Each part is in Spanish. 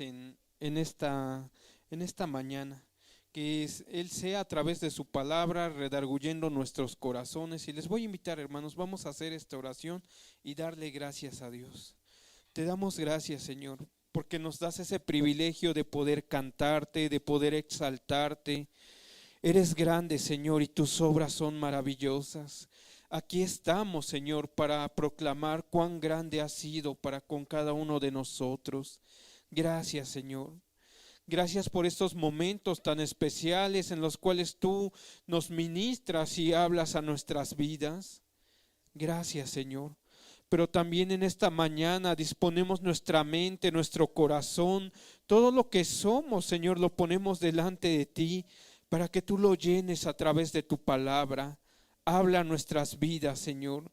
en esta mañana, Él sea a través de su palabra redarguyendo nuestros corazones. Y les voy a invitar, hermanos, vamos a hacer esta oración y darle gracias a Dios. Te damos gracias, Señor, porque nos das ese privilegio de poder cantarte, de poder exaltarte. Eres grande, Señor, y tus obras son maravillosas. Aquí estamos, Señor, para proclamar cuán grande has sido para con cada uno de nosotros. Gracias, Señor. Gracias por estos momentos tan especiales en los cuales tú nos ministras y hablas a nuestras vidas. Gracias, Señor. Pero también en esta mañana disponemos nuestra mente, nuestro corazón, todo lo que somos, Señor, lo ponemos delante de ti para que tú lo llenes a través de tu palabra. Habla nuestras vidas, Señor.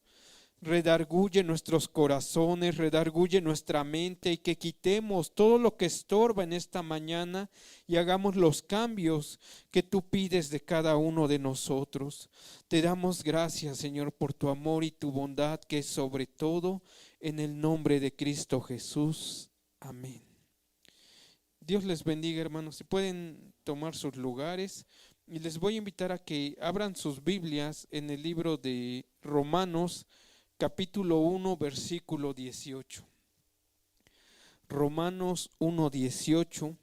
Redarguye nuestros corazones, redarguye nuestra mente y que quitemos todo lo que estorba en esta mañana y hagamos los cambios que tú pides de cada uno de nosotros. Te damos gracias, Señor, por tu amor y tu bondad, que es sobre todo, en el nombre de Cristo Jesús. Amén. Dios les bendiga, hermanos. Si pueden tomar sus lugares, y les voy a invitar a que abran sus Biblias en el libro de Romanos, capítulo 1, versículo 18. Romanos 1, 18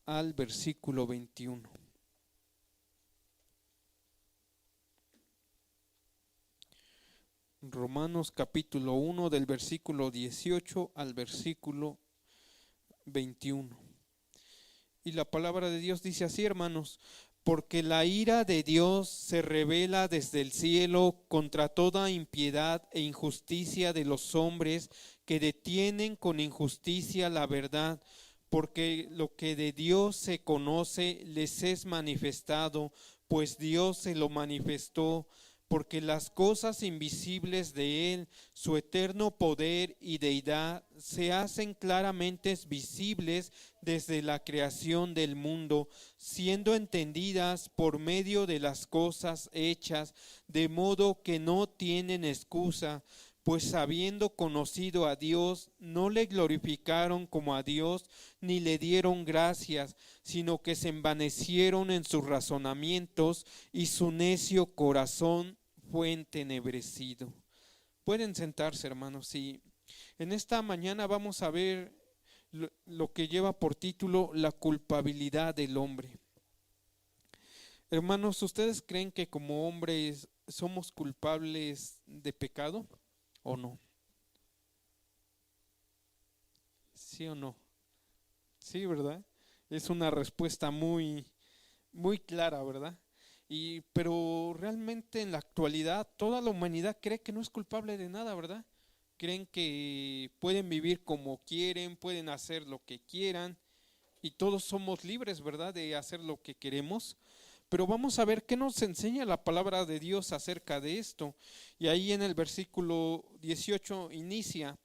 al versículo 21. Romanos capítulo 1 del versículo 18 al versículo 21. Y la palabra de Dios dice así, hermanos: porque la ira de Dios se revela desde el cielo contra toda impiedad e injusticia de los hombres que detienen con injusticia la verdad, porque lo que de Dios se conoce les es manifestado, pues Dios se lo manifestó. Porque las cosas invisibles de Él, su eterno poder y deidad, se hacen claramente visibles desde la creación del mundo, siendo entendidas por medio de las cosas hechas, de modo que no tienen excusa. Pues habiendo conocido a Dios, no le glorificaron como a Dios, ni le dieron gracias, sino que se envanecieron en sus razonamientos, y su necio corazón fue entenebrecido. Pueden sentarse, hermanos, y en esta mañana vamos a ver lo que lleva por título la culpabilidad del hombre. Hermanos, ¿ustedes creen que como hombres somos culpables de pecado o no? ¿Sí o no? Sí, ¿verdad? Es una respuesta muy, muy clara, ¿verdad? Pero realmente en la actualidad toda la humanidad cree que no es culpable de nada, ¿verdad? Creen que pueden vivir como quieren, pueden hacer lo que quieran y todos somos libres, ¿verdad?, de hacer lo que queremos. Pero vamos a ver qué nos enseña la palabra de Dios acerca de esto. Y ahí en el versículo 18 inicia: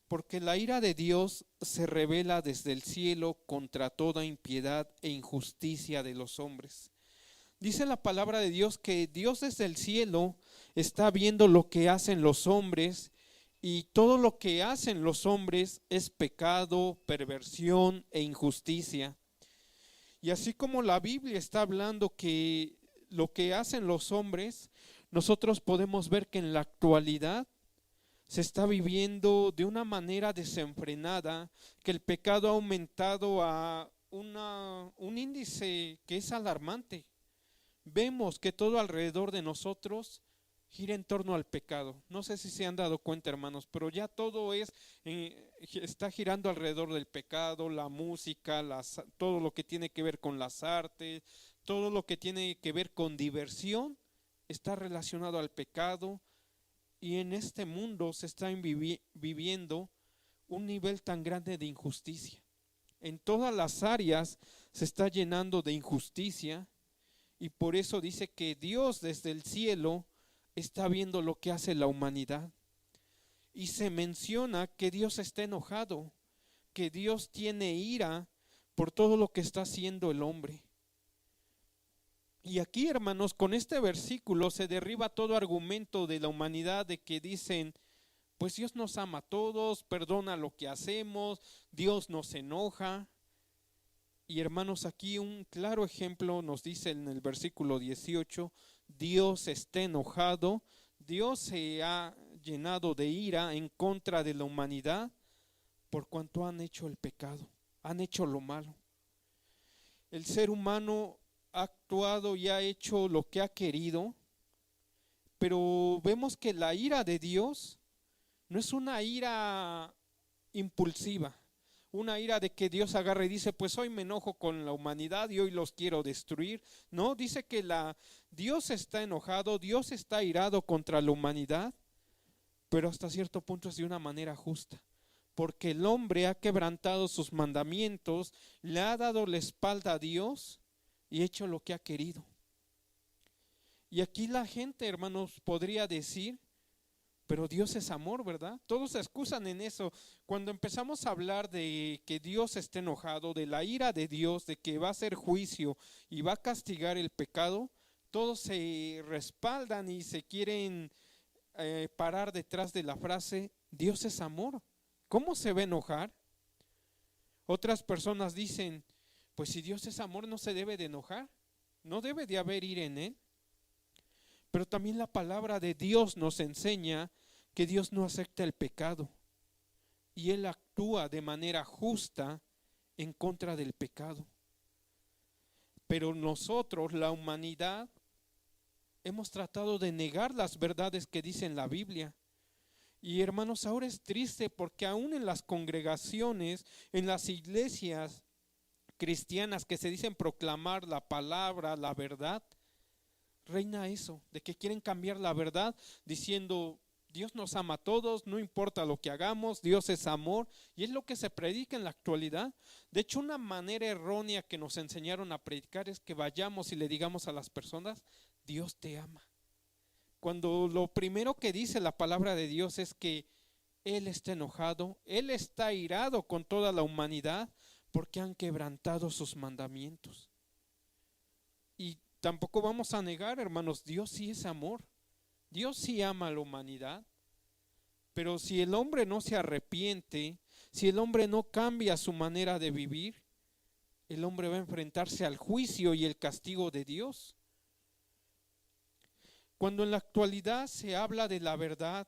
porque la ira de Dios se revela desde el cielo contra toda impiedad e injusticia de los hombres. Dice la palabra de Dios que Dios desde el cielo está viendo lo que hacen los hombres, y todo lo que hacen los hombres es pecado, perversión e injusticia. Y así como la Biblia está hablando que lo que hacen los hombres, nosotros podemos ver que en la actualidad se está viviendo de una manera desenfrenada, que el pecado ha aumentado a un índice que es alarmante. Vemos que todo alrededor de nosotros gira en torno al pecado. No sé si se han dado cuenta, hermanos, pero ya todo está girando alrededor del pecado, la música, todo lo que tiene que ver con las artes, todo lo que tiene que ver con diversión, está relacionado al pecado. Y en este mundo se está viviendo un nivel tan grande de injusticia. En todas las áreas se está llenando de injusticia. Y por eso dice que Dios desde el cielo está viendo lo que hace la humanidad. Y se menciona que Dios está enojado, que Dios tiene ira por todo lo que está haciendo el hombre. Y aquí, hermanos, con este versículo se derriba todo argumento de la humanidad de que dicen: pues Dios nos ama a todos, perdona lo que hacemos, Dios nos enoja. Y hermanos, aquí un claro ejemplo nos dice en el versículo 18, Dios está enojado, Dios se ha llenado de ira en contra de la humanidad por cuanto han hecho el pecado, han hecho lo malo. El ser humano ha actuado y ha hecho lo que ha querido, pero vemos que la ira de Dios no es una ira impulsiva, una ira de que Dios agarra y dice, pues hoy me enojo con la humanidad y hoy los quiero destruir. No, dice que Dios está enojado, Dios está airado contra la humanidad, pero hasta cierto punto es de una manera justa, porque el hombre ha quebrantado sus mandamientos, le ha dado la espalda a Dios y hecho lo que ha querido. Y aquí la gente, hermanos, podría decir, pero Dios es amor, ¿verdad? Todos se excusan en eso. Cuando empezamos a hablar de que Dios está enojado, de la ira de Dios, de que va a hacer juicio y va a castigar el pecado, todos se respaldan y se quieren parar detrás de la frase, Dios es amor. ¿Cómo se va a enojar? Otras personas dicen, pues si Dios es amor no se debe de enojar, no debe de haber ira en él. Pero también la palabra de Dios nos enseña que Dios no acepta el pecado y Él actúa de manera justa en contra del pecado. Pero nosotros, la humanidad, hemos tratado de negar las verdades que dice en la Biblia. Y hermanos, ahora es triste porque aún en las congregaciones, en las iglesias cristianas que se dicen proclamar la palabra, la verdad, reina eso, de que quieren cambiar la verdad diciendo Dios nos ama a todos, no importa lo que hagamos, Dios es amor, y es lo que se predica en la actualidad. De hecho, una manera errónea que nos enseñaron a predicar es que vayamos y le digamos a las personas, Dios te ama, cuando lo primero que dice la palabra de Dios es que Él está enojado, Él está airado con toda la humanidad porque han quebrantado sus mandamientos. Y tampoco vamos a negar, hermanos, Dios sí es amor, Dios sí ama a la humanidad, pero si el hombre no se arrepiente, si el hombre no cambia su manera de vivir, el hombre va a enfrentarse al juicio y el castigo de Dios. Cuando en la actualidad se habla de la verdad,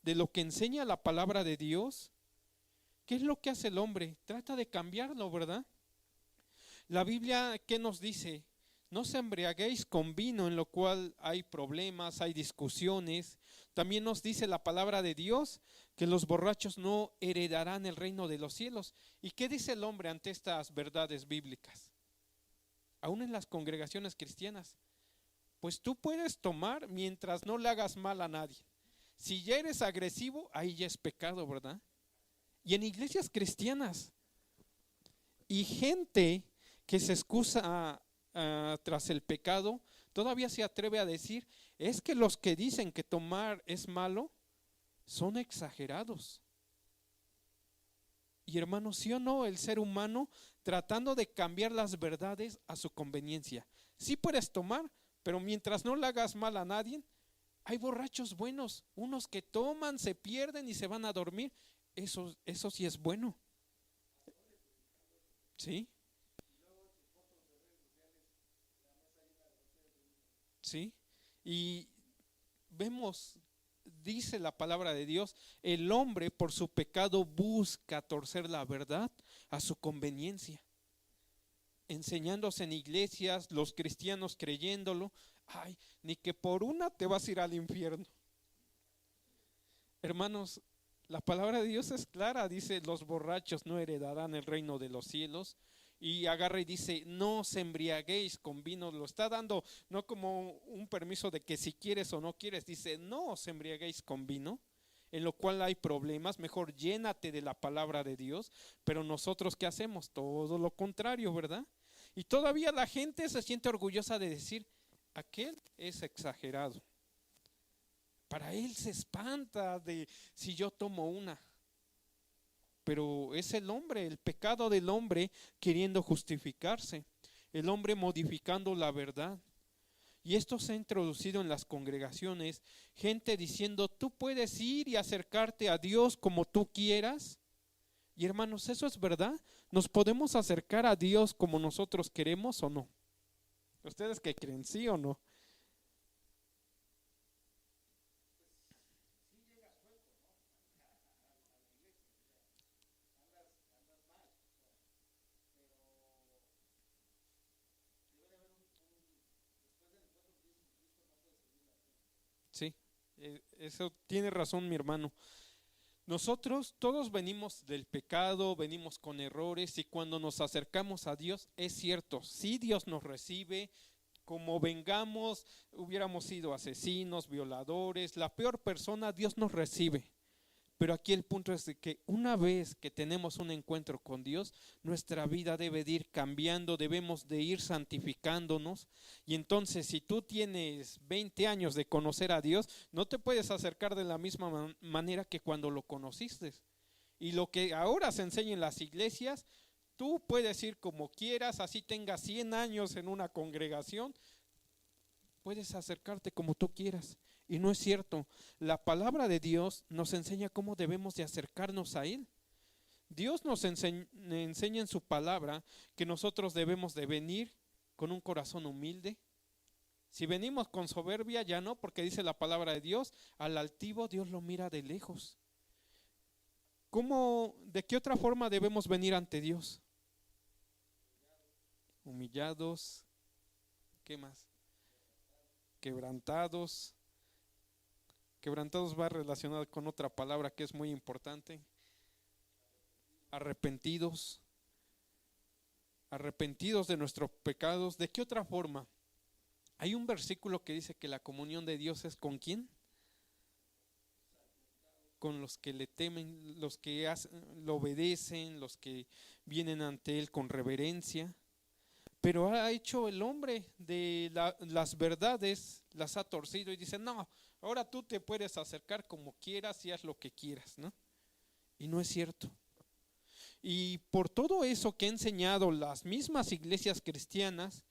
de lo que enseña la palabra de Dios, ¿qué es lo que hace el hombre? Trata de cambiarlo, ¿verdad? La Biblia, ¿qué nos dice? No os embriaguéis con vino, en lo cual hay problemas, hay discusiones. También nos dice la palabra de Dios que los borrachos no heredarán el reino de los cielos. ¿Y qué dice el hombre ante estas verdades bíblicas? Aún en las congregaciones cristianas, pues tú puedes tomar mientras no le hagas mal a nadie. Si ya eres agresivo, ahí ya es pecado, ¿verdad? Y en iglesias cristianas, y gente que se excusa tras el pecado, todavía se atreve a decir, es que los que dicen que tomar es malo, son exagerados. Y hermanos, ¿sí o no? El ser humano tratando de cambiar las verdades a su conveniencia. Sí puedes tomar, pero mientras no le hagas mal a nadie. Hay borrachos buenos, unos que toman, se pierden y se van a dormir. Eso sí es bueno. ¿Sí? ¿Sí? Y vemos, dice la palabra de Dios, el hombre por su pecado busca torcer la verdad a su conveniencia, enseñándose en iglesias, los cristianos creyéndolo. Ay, ni que por una te vas a ir al infierno. Hermanos, la palabra de Dios es clara, dice, los borrachos no heredarán el reino de los cielos. Y agarra y dice, no os embriaguéis con vino. Lo está dando no como un permiso de que si quieres o no quieres, dice, no os embriaguéis con vino, en lo cual hay problemas, mejor llénate de la palabra de Dios. Pero nosotros, ¿qué hacemos? Todo lo contrario, ¿verdad? Y todavía la gente se siente orgullosa de decir, aquel es exagerado. Para él se espanta de si yo tomo una. Pero es el hombre, el pecado del hombre queriendo justificarse, el hombre modificando la verdad. Y esto se ha introducido en las congregaciones, gente diciendo, tú puedes ir y acercarte a Dios como tú quieras. Y hermanos, ¿eso es verdad? ¿Nos podemos acercar a Dios como nosotros queremos o no? ¿Ustedes qué creen, sí o no? Sí, eso tiene razón mi hermano. Nosotros todos venimos del pecado, venimos con errores y cuando nos acercamos a Dios, es cierto, sí Dios nos recibe, como vengamos, hubiéramos sido asesinos, violadores, la peor persona, Dios nos recibe. Pero aquí el punto es de que una vez que tenemos un encuentro con Dios, nuestra vida debe de ir cambiando, debemos de ir santificándonos. Y entonces si tú tienes 20 años de conocer a Dios, no te puedes acercar de la misma manera que cuando lo conociste. Y lo que ahora se enseña en las iglesias, tú puedes ir como quieras, así tengas 100 años en una congregación, puedes acercarte como tú quieras. Y no es cierto. La palabra de Dios nos enseña cómo debemos de acercarnos a Él. Dios nos enseña en su palabra que nosotros debemos de venir con un corazón humilde. Si venimos con soberbia, ya no, porque dice la palabra de Dios, al altivo Dios lo mira de lejos. ¿Cómo, de qué otra forma debemos venir ante Dios? Humillados. ¿Qué más? Quebrantados. Quebrantados va relacionado con otra palabra que es muy importante. Arrepentidos. Arrepentidos de nuestros pecados. ¿De qué otra forma? Hay un versículo que dice que la comunión de Dios es ¿con quién? Con los que le temen, los que lo obedecen, los que vienen ante Él con reverencia. Pero ha hecho el hombre de las verdades, las ha torcido y dice, no, ahora tú te puedes acercar como quieras y haz lo que quieras, ¿no? Y no es cierto. Y por todo eso que han enseñado las mismas iglesias cristianas,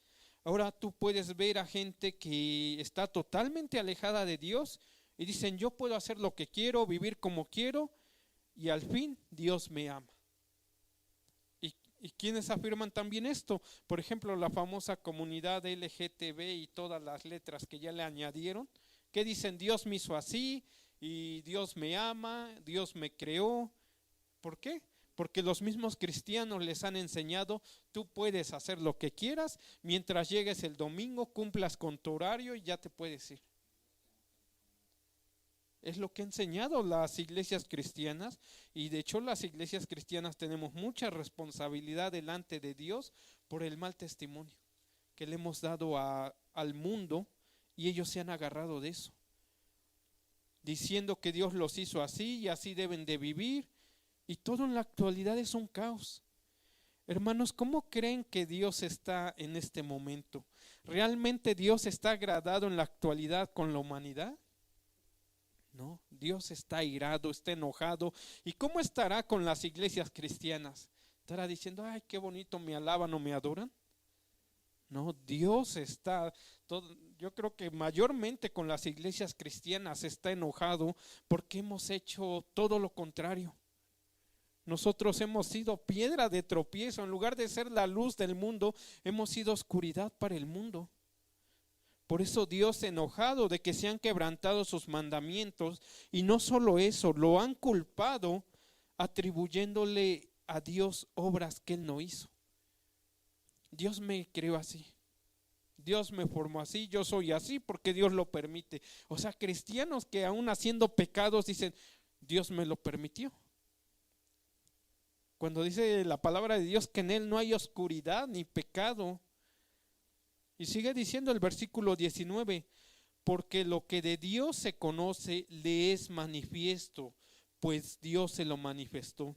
ahora tú puedes ver a gente que está totalmente alejada de Dios y dicen, yo puedo hacer lo que quiero, vivir como quiero y al fin Dios me ama. ¿Y quiénes afirman también esto? Por ejemplo, la famosa comunidad LGTB y todas las letras que ya le añadieron, que dicen Dios me hizo así y Dios me ama, Dios me creó. ¿Por qué? Porque los mismos cristianos les han enseñado, tú puedes hacer lo que quieras, mientras llegues el domingo, cumplas con tu horario y ya te puedes ir. Es lo que han enseñado las iglesias cristianas y de hecho las iglesias cristianas tenemos mucha responsabilidad delante de Dios por el mal testimonio que le hemos dado al mundo y ellos se han agarrado de eso, diciendo que Dios los hizo así y así deben de vivir y todo en la actualidad es un caos. Hermanos, ¿cómo creen que Dios está en este momento? ¿Realmente Dios está agradado en la actualidad con la humanidad? No, Dios está airado, está enojado. ¿Y cómo estará con las iglesias cristianas? ¿Estará diciendo, ay, qué bonito, me alaban o me adoran? No, Dios está, yo creo que mayormente con las iglesias cristianas está enojado porque hemos hecho todo lo contrario. Nosotros hemos sido piedra de tropiezo, en lugar de ser la luz del mundo, hemos sido oscuridad para el mundo. Por eso Dios, enojado de que se han quebrantado sus mandamientos, y no solo eso, lo han culpado atribuyéndole a Dios obras que Él no hizo. Dios me creó así, Dios me formó así, yo soy así porque Dios lo permite. O sea, cristianos que aún haciendo pecados dicen, Dios me lo permitió. Cuando dice la palabra de Dios que en Él no hay oscuridad ni pecado. Y sigue diciendo el versículo 19, porque lo que de Dios se conoce le es manifiesto, pues Dios se lo manifestó.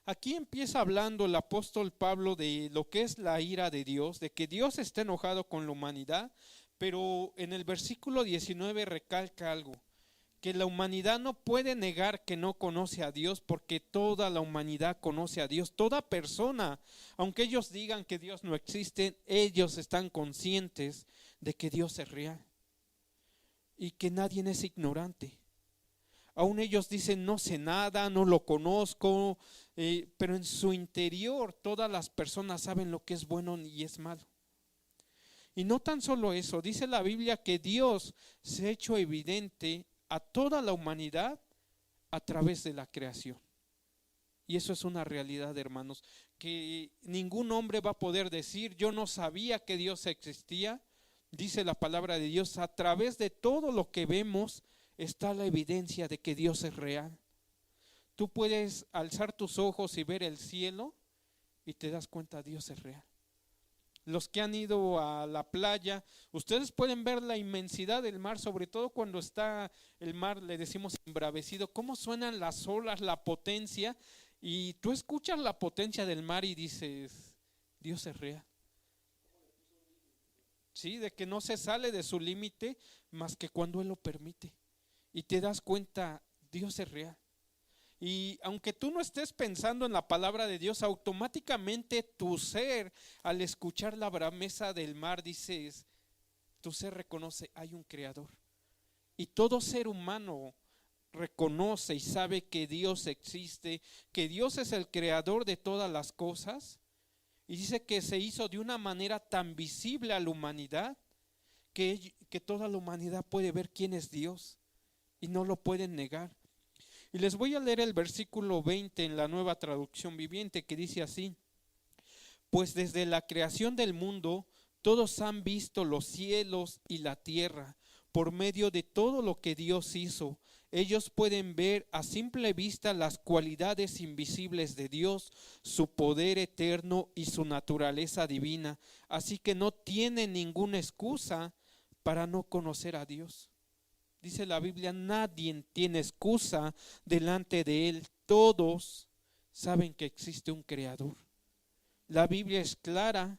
Aquí empieza hablando el apóstol Pablo de lo que es la ira de Dios, de que Dios está enojado con la humanidad, pero en el versículo 19 recalca algo, que la humanidad no puede negar que no conoce a Dios, porque toda la humanidad conoce a Dios. Toda persona, aunque ellos digan que Dios no existe, ellos están conscientes de que Dios es real y que nadie es ignorante. Aún ellos dicen no sé nada, no lo conozco, pero en su interior todas las personas saben lo que es bueno y es malo. Y no tan solo eso, dice la Biblia que Dios se ha hecho evidente a toda la humanidad a través de la creación. Y eso es una realidad, hermanos, que ningún hombre va a poder decir yo no sabía que Dios existía. Dice la palabra de Dios, a través de todo lo que vemos está la evidencia de que Dios es real. Tú puedes alzar tus ojos y ver el cielo y te das cuenta Dios es real. Los que han ido a la playa, ustedes pueden ver la inmensidad del mar, sobre todo cuando está el mar, le decimos embravecido, cómo suenan las olas, la potencia, y tú escuchas la potencia del mar y dices, Dios es real. Sí, de que no se sale de su límite más que cuando Él lo permite. Y te das cuenta, Dios es real. Y aunque tú no estés pensando en la palabra de Dios, automáticamente tu ser, al escuchar la brameza del mar, dices, tu ser reconoce, hay un creador. Y todo ser humano reconoce y sabe que Dios existe, que Dios es el creador de todas las cosas. Y dice que se hizo de una manera tan visible a la humanidad, que toda la humanidad puede ver quién es Dios y no lo pueden negar. Y les voy a leer el versículo 20 en la Nueva Traducción Viviente, que dice así: pues desde la creación del mundo todos han visto los cielos y la tierra por medio de todo lo que Dios hizo. Ellos pueden ver a simple vista las cualidades invisibles de Dios, su poder eterno y su naturaleza divina. Así que no tienen ninguna excusa para no conocer a Dios. Dice la Biblia, nadie tiene excusa delante de Él. Todos saben que existe un creador. La Biblia es clara,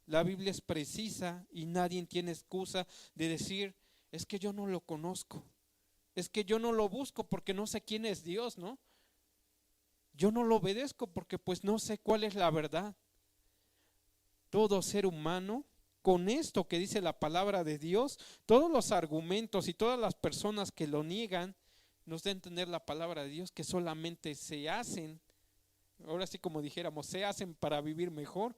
la Biblia es precisa y nadie tiene excusa de decir, es que yo no lo conozco, es que yo no lo busco porque no sé quién es Dios, ¿no? Yo no lo obedezco porque pues no sé cuál es la verdad. Todo ser humano, con esto que dice la palabra de Dios, todos los argumentos y todas las personas que lo niegan, nos da a entender la palabra de Dios que solamente se hacen, ahora sí como dijéramos, se hacen para vivir mejor,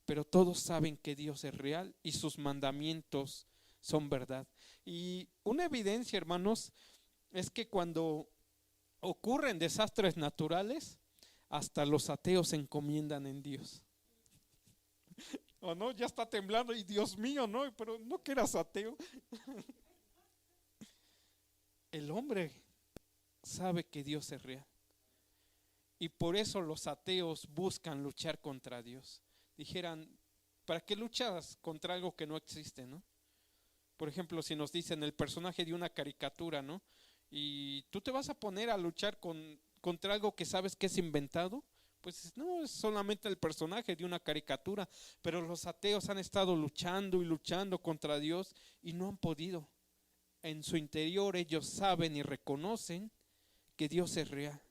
pero todos saben que Dios es real y sus mandamientos son verdad. Y una evidencia, hermanos, es que cuando ocurren desastres naturales, hasta los ateos se encomiendan en Dios. O no, ya está temblando y Dios mío, no, pero no que eras ateo. El hombre sabe que Dios es real. Y por eso los ateos buscan luchar contra Dios. Dijeran, ¿para qué luchas contra algo que no existe, no? Por ejemplo, si nos dicen el personaje de una caricatura, ¿no? Y tú te vas a poner a luchar contra algo que sabes que es inventado, pues no, es solamente el personaje de una caricatura. Pero los ateos han estado luchando y luchando contra Dios y no han podido. En su interior ellos saben y reconocen que Dios es real.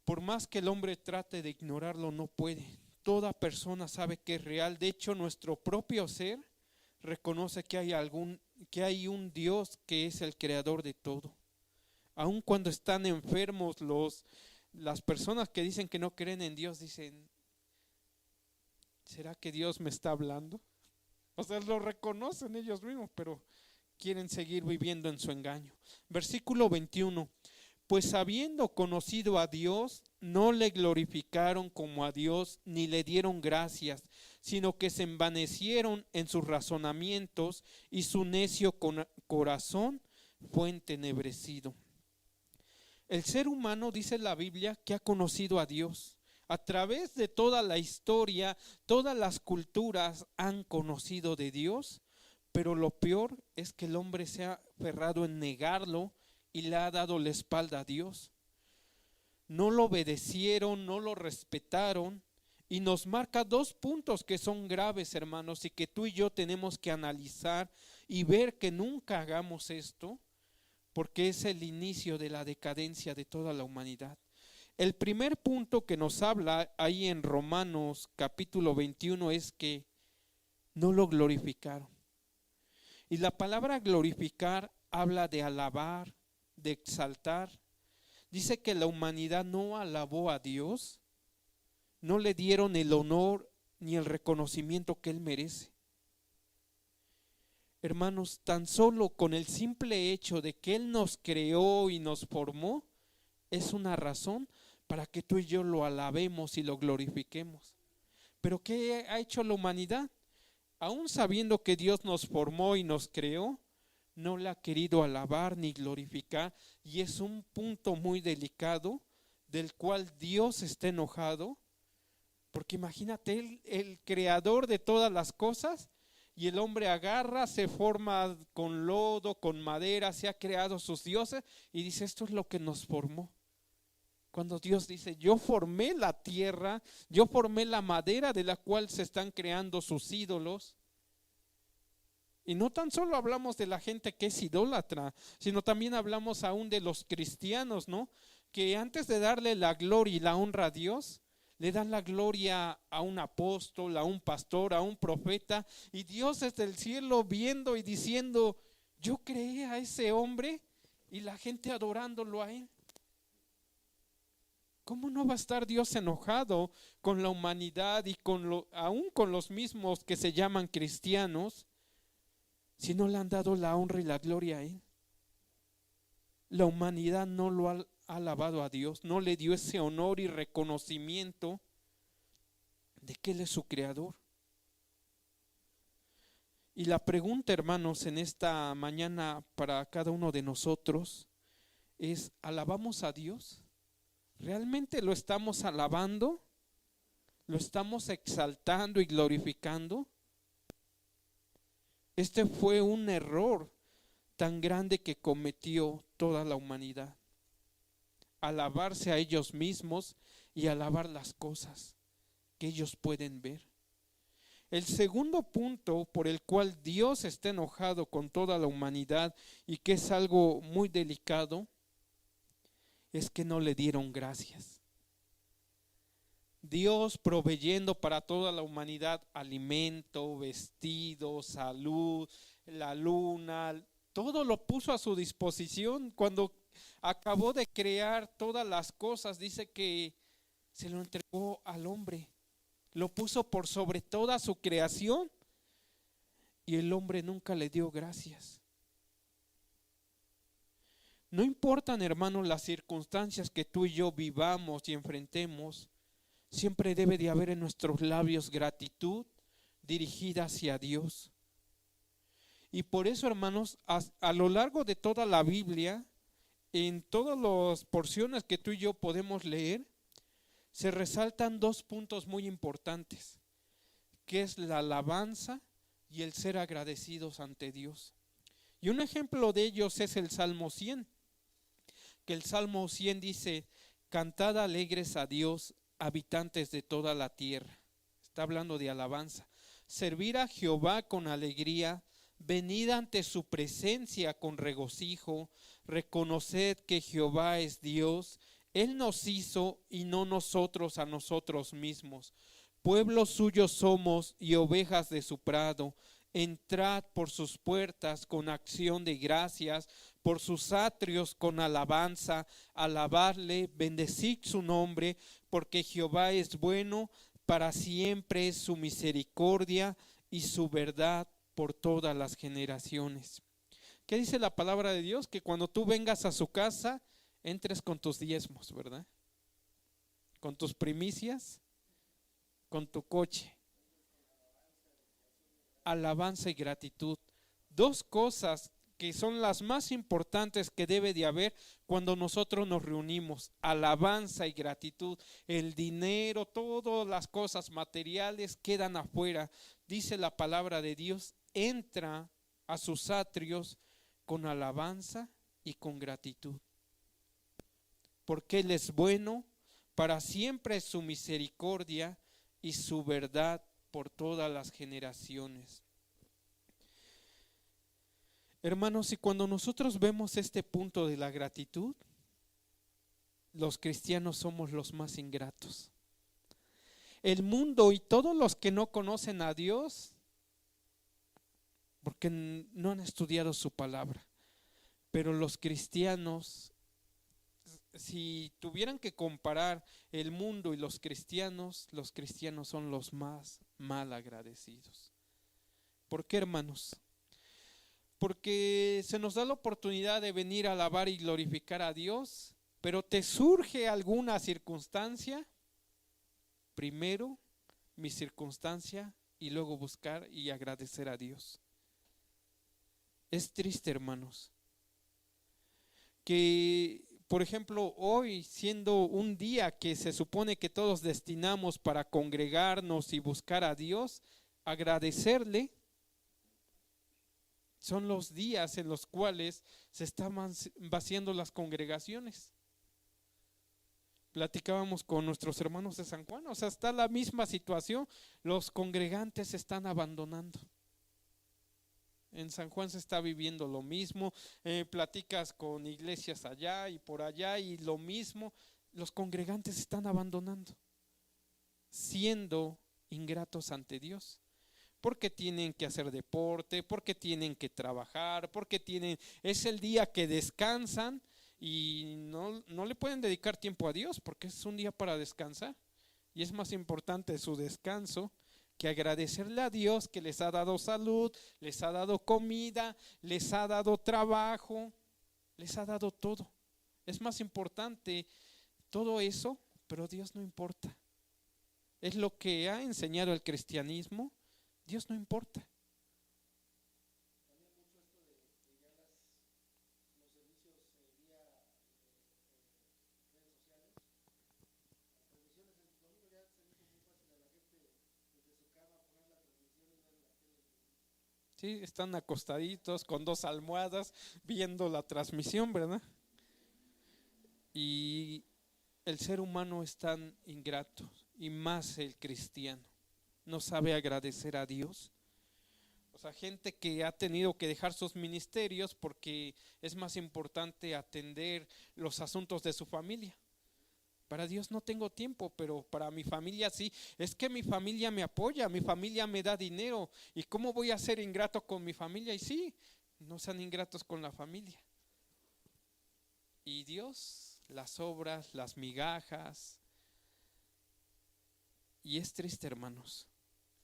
Por más que el hombre trate de ignorarlo, no puede. Toda persona sabe que es real. De hecho, nuestro propio ser reconoce que hay un Dios que es el creador de todo. Aun cuando están enfermos, las personas que dicen que no creen en Dios dicen, ¿será que Dios me está hablando? O sea, lo reconocen ellos mismos, pero quieren seguir viviendo en su engaño. Versículo 21. Pues habiendo conocido a Dios, no le glorificaron como a Dios, ni le dieron gracias, sino que se envanecieron en sus razonamientos y su necio corazón fue entenebrecido. El ser humano, dice la Biblia, que ha conocido a Dios. A través de toda la historia, todas las culturas han conocido de Dios, pero lo peor es que el hombre se ha aferrado en negarlo y le ha dado la espalda a Dios. No lo obedecieron, no lo respetaron, y nos marca dos puntos que son graves, hermanos, y que tú y yo tenemos que analizar y ver que nunca hagamos esto. porque es el inicio de la decadencia de toda la humanidad. El primer punto que nos habla ahí en Romanos capítulo 21 es que no lo glorificaron. Y la palabra glorificar habla de alabar, de exaltar. Dice que la humanidad no alabó a Dios, no le dieron el honor ni el reconocimiento que Él merece. Hermanos, tan solo con el simple hecho de que Él nos creó y nos formó, es una razón para que tú y yo lo alabemos y lo glorifiquemos. Pero ¿qué ha hecho la humanidad? Aún sabiendo que Dios nos formó y nos creó, no la ha querido alabar ni glorificar, y es un punto muy delicado del cual Dios está enojado, porque imagínate, el creador de todas las cosas, y el hombre agarra, se forma con lodo, con madera, se ha creado sus dioses y dice, esto es lo que nos formó. Cuando Dios dice, yo formé la tierra, yo formé la madera de la cual se están creando sus ídolos. Y no tan solo hablamos de la gente que es idólatra, sino también hablamos aún de los cristianos, ¿no? Que antes de darle la gloria y la honra a Dios, le dan la gloria a un apóstol, a un pastor, a un profeta, y Dios desde el cielo viendo y diciendo, yo creé a ese hombre, y la gente adorándolo a él. ¿Cómo no va a estar Dios enojado con la humanidad y aún con los mismos que se llaman cristianos, si no le han dado la honra y la gloria a Él? La humanidad no lo ha alabado a Dios, no le dio ese honor y reconocimiento de que Él es su creador. Y la pregunta, hermanos, en esta mañana para cada uno de nosotros es, ¿alabamos a Dios? ¿Realmente lo estamos alabando? ¿Lo estamos exaltando y glorificando? Este fue un error tan grande que cometió toda la humanidad. Alabarse a ellos mismos y alabar las cosas que ellos pueden ver. El segundo punto por el cual Dios está enojado con toda la humanidad y que es algo muy delicado, es que no le dieron gracias. Dios proveyendo para toda la humanidad alimento, vestido, salud, la luna, todo lo puso a su disposición. Cuando acabó de crear todas las cosas, dice que se lo entregó al hombre, lo puso por sobre toda su creación, y el hombre nunca le dio gracias. No importan, hermanos, las circunstancias que tú y yo vivamos y enfrentemos, siempre debe de haber en nuestros labios gratitud dirigida hacia Dios. Y por eso, hermanos, a lo largo de toda la Biblia, en todas las porciones que tú y yo podemos leer, se resaltan dos puntos muy importantes, que es la alabanza y el ser agradecidos ante Dios. Y un ejemplo de ellos es el Salmo 100, que el Salmo 100 dice, cantad alegres a Dios, habitantes de toda la tierra. Está hablando de alabanza. Servir a Jehová con alegría, venid ante su presencia con regocijo, reconoced que Jehová es Dios, Él nos hizo y no nosotros a nosotros mismos. Pueblo suyo somos y ovejas de su prado. Entrad por sus puertas con acción de gracias, por sus atrios con alabanza, alabadle, bendecid su nombre, porque Jehová es bueno, para siempre es su misericordia y su verdad por todas las generaciones. ¿Qué dice la palabra de Dios? Que cuando tú vengas a su casa, entres con tus diezmos, ¿verdad? Con tus primicias, con tu coche. Alabanza y gratitud. Dos cosas que son las más importantes que debe de haber cuando nosotros nos reunimos: alabanza y gratitud. El dinero, todas las cosas materiales quedan afuera. Dice la palabra de Dios, entra a sus atrios con alabanza y con gratitud, porque Él es bueno, para siempre es su misericordia y su verdad por todas las generaciones. Hermanos, y cuando nosotros vemos este punto de la gratitud, los cristianos somos los más ingratos. El mundo y todos los que no conocen a Dios, porque no han estudiado su palabra, pero los cristianos, si tuvieran que comparar el mundo y los cristianos son los más mal agradecidos. ¿Por qué, hermanos? Porque se nos da la oportunidad de venir a alabar y glorificar a Dios, pero te surge alguna circunstancia, primero mi circunstancia y luego buscar y agradecer a Dios. Es triste, hermanos, que por ejemplo hoy, siendo un día que se supone que todos destinamos para congregarnos y buscar a Dios, agradecerle, son los días en los cuales se están vaciando las congregaciones. Platicábamos con nuestros hermanos de San Juan, o sea, está la misma situación, los congregantes se están abandonando. En San Juan se está viviendo lo mismo, platicas con iglesias allá y por allá y lo mismo, los congregantes se están abandonando, siendo ingratos ante Dios. Porque tienen que hacer deporte, porque tienen que trabajar, es el día que descansan y no le pueden dedicar tiempo a Dios porque es un día para descansar. Y es más importante su descanso que agradecerle a Dios que les ha dado salud, les ha dado comida, les ha dado trabajo, les ha dado todo. Es más importante todo eso, pero Dios no importa. Es lo que ha enseñado el cristianismo. Dios no importa. También mucho esto de ya los servicios vía redes sociales, las transmisiones el domingo ya se hizo muy fácil a la gente desde su cama poner la transmisión y ver la tele. Sí, están acostaditos con 2 almohadas viendo la transmisión, ¿verdad? Y el ser humano es tan ingrato, y más el cristiano. No sabe agradecer a Dios. O sea, gente que ha tenido que dejar sus ministerios porque es más importante atender los asuntos de su familia. Para Dios no tengo tiempo, pero para mi familia sí. Es que mi familia me apoya, mi familia me da dinero. ¿Y cómo voy a ser ingrato con mi familia? Y sí, no sean ingratos con la familia. Y Dios, las obras, las migajas. Y es triste, hermanos,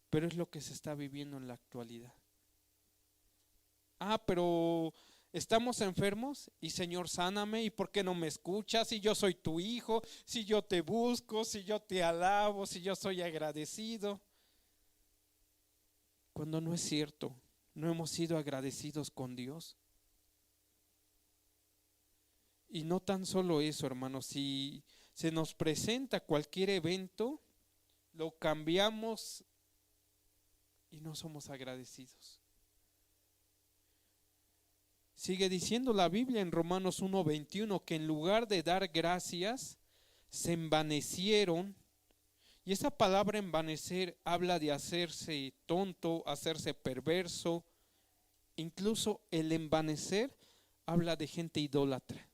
pero es lo que se está viviendo en la actualidad. Pero estamos enfermos y Señor, sáname. ¿Y por qué no me escuchas? Si yo soy tu hijo, si yo te busco, si yo te alabo, si yo soy agradecido. Cuando no es cierto, no hemos sido agradecidos con Dios. Y no tan solo eso, hermanos, si se nos presenta cualquier evento, lo cambiamos y no somos agradecidos. Sigue diciendo la Biblia en Romanos 1:21 que en lugar de dar gracias, se envanecieron. Y esa palabra envanecer habla de hacerse tonto, hacerse perverso. Incluso el envanecer habla de gente idólatra.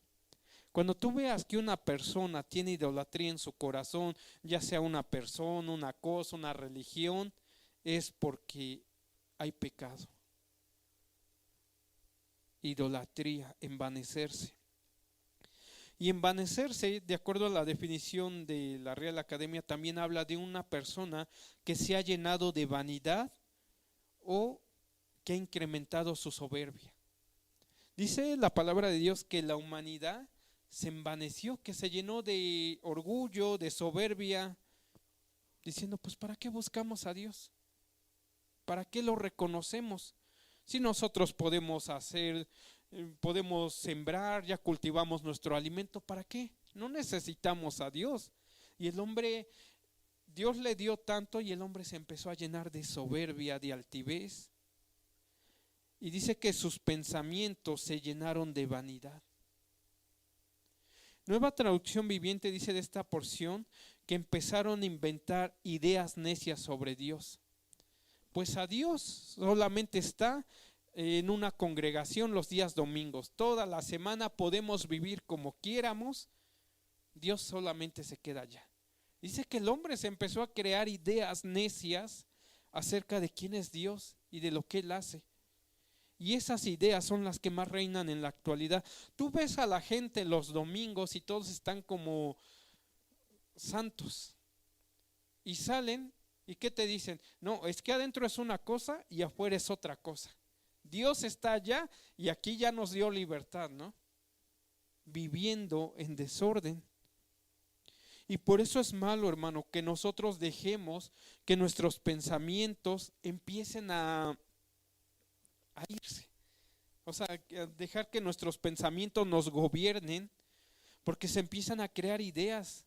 Cuando tú veas que una persona tiene idolatría en su corazón, ya sea una persona, una cosa, una religión, es porque hay pecado. Idolatría, envanecerse. Y envanecerse, de acuerdo a la definición de la Real Academia, también habla de una persona que se ha llenado de vanidad o que ha incrementado su soberbia. Dice la palabra de Dios que la humanidad se envaneció, que se llenó de orgullo, de soberbia, diciendo, pues ¿para qué buscamos a Dios? ¿Para qué lo reconocemos? Si nosotros podemos podemos sembrar, ya cultivamos nuestro alimento, ¿para qué? No necesitamos a Dios. Y el hombre, Dios le dio tanto y el hombre se empezó a llenar de soberbia, de altivez. Y dice que sus pensamientos se llenaron de vanidad. Nueva Traducción Viviente dice de esta porción que empezaron a inventar ideas necias sobre Dios. Pues a Dios solamente está en una congregación los días domingos. Toda la semana podemos vivir como quieramos. Dios solamente se queda allá. Dice que el hombre se empezó a crear ideas necias acerca de quién es Dios y de lo que Él hace. Y esas ideas son las que más reinan en la actualidad. Tú ves a la gente los domingos y todos están como santos. Y salen y ¿qué te dicen? No, es que adentro es una cosa y afuera es otra cosa. Dios está allá y aquí ya nos dio libertad, ¿no? Viviendo en desorden. Y por eso es malo, hermano, que nosotros dejemos que nuestros pensamientos empiecen a irse. O sea, dejar que nuestros pensamientos nos gobiernen, porque se empiezan a crear ideas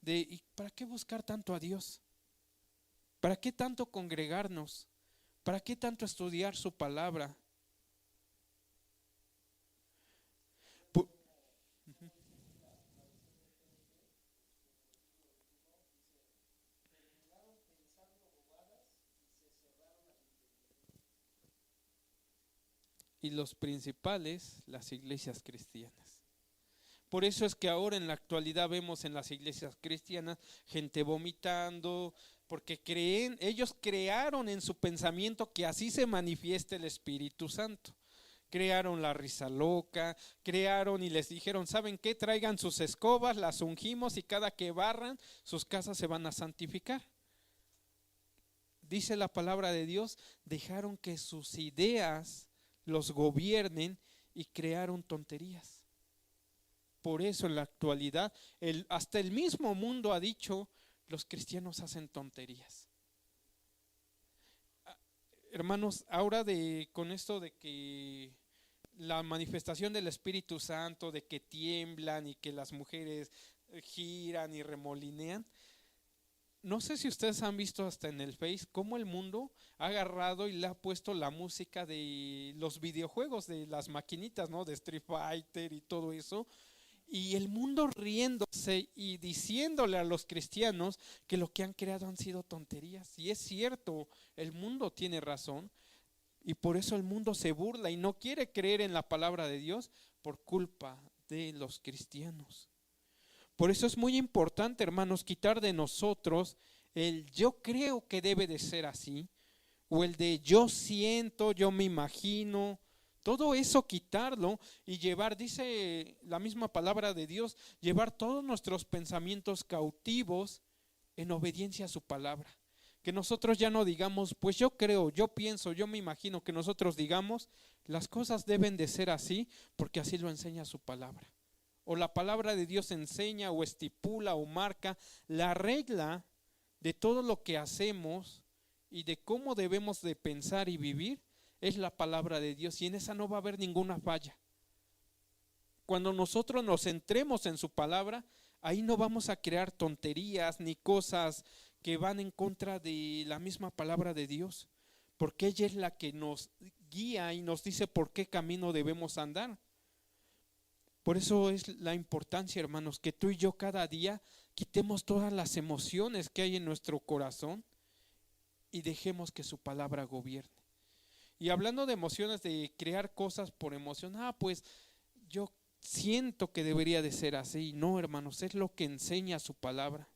de ¿y para qué buscar tanto a Dios? ¿Para qué tanto congregarnos? ¿Para qué tanto estudiar su palabra? Pu- Y los principales, las iglesias cristianas. Por eso es que ahora en la actualidad vemos en las iglesias cristianas gente vomitando, porque ellos crearon en su pensamiento que así se manifiesta el Espíritu Santo. Crearon la risa loca, crearon y les dijeron, ¿saben qué? Traigan sus escobas, las ungimos y cada que barran, sus casas se van a santificar. Dice la palabra de Dios, dejaron que sus ideas los gobiernen y crearon tonterías. Por eso en la actualidad, hasta el mismo mundo ha dicho, los cristianos hacen tonterías. Hermanos, ahora con esto de que la manifestación del Espíritu Santo, de que tiemblan y que las mujeres giran y remolinean, no sé si ustedes han visto hasta en el Face cómo el mundo ha agarrado y le ha puesto la música de los videojuegos, de las maquinitas, ¿no? De Street Fighter y todo eso. Y el mundo riéndose y diciéndole a los cristianos que lo que han creado han sido tonterías. Y es cierto, el mundo tiene razón. Y por eso el mundo se burla y no quiere creer en la palabra de Dios por culpa de los cristianos. Por eso es muy importante, hermanos, quitar de nosotros el yo creo que debe de ser así, o el de yo siento, yo me imagino. Todo eso quitarlo y llevar, dice la misma palabra de Dios, llevar todos nuestros pensamientos cautivos en obediencia a su palabra. Que nosotros ya no digamos, pues yo creo, yo pienso, yo me imagino, que nosotros digamos, las cosas deben de ser así porque así lo enseña su palabra. O la palabra de Dios enseña o estipula o marca la regla de todo lo que hacemos y de cómo debemos de pensar y vivir. Es la palabra de Dios y en esa no va a haber ninguna falla. Cuando nosotros nos centremos en su palabra, ahí no vamos a crear tonterías ni cosas que van en contra de la misma palabra de Dios, porque ella es la que nos guía y nos dice por qué camino debemos andar. Por eso es la importancia, hermanos, que tú y yo cada día quitemos todas las emociones que hay en nuestro corazón y dejemos que su palabra gobierne. Y hablando de emociones, de crear cosas por emoción, pues yo siento que debería de ser así. No, hermanos, es lo que enseña su palabra.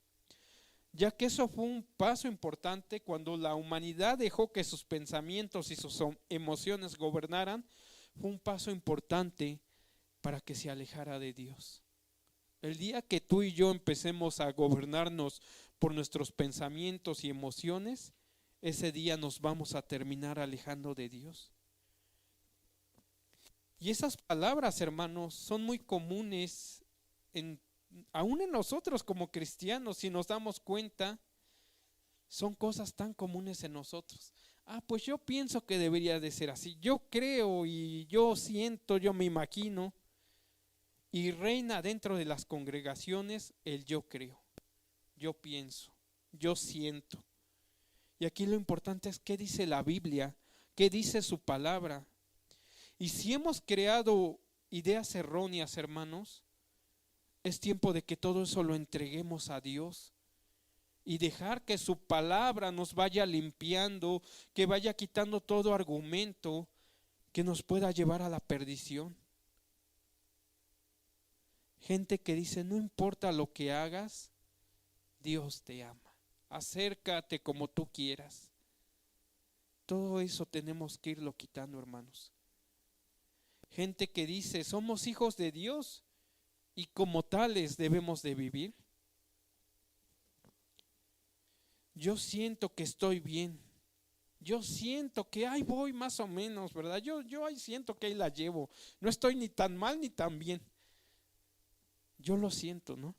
Ya que eso fue un paso importante cuando la humanidad dejó que sus pensamientos y sus emociones gobernaran, fue un paso importante para que se alejara de Dios. El día que tú y yo empecemos a gobernarnos por nuestros pensamientos y emociones, ese día nos vamos a terminar alejando de Dios. Y esas palabras, hermanos, son muy comunes aún en nosotros como cristianos. Si nos damos cuenta, son cosas tan comunes en nosotros. Pues yo pienso que debería de ser así. Yo creo y yo siento, yo me imagino. Y reina dentro de las congregaciones el yo creo, yo pienso, yo siento. Y aquí lo importante es qué dice la Biblia, qué dice su palabra. Y si hemos creado ideas erróneas, hermanos, es tiempo de que todo eso lo entreguemos a Dios y dejar que su palabra nos vaya limpiando, que vaya quitando todo argumento que nos pueda llevar a la perdición. Gente que dice, no importa lo que hagas, Dios te ama. Acércate como tú quieras. Todo eso tenemos que irlo quitando, hermanos. Gente que dice, somos hijos de Dios y como tales debemos de vivir. Yo siento que estoy bien. Yo siento que ahí voy más o menos, ¿verdad? Yo ahí siento que ahí la llevo. No estoy ni tan mal ni tan bien. Yo lo siento, ¿no?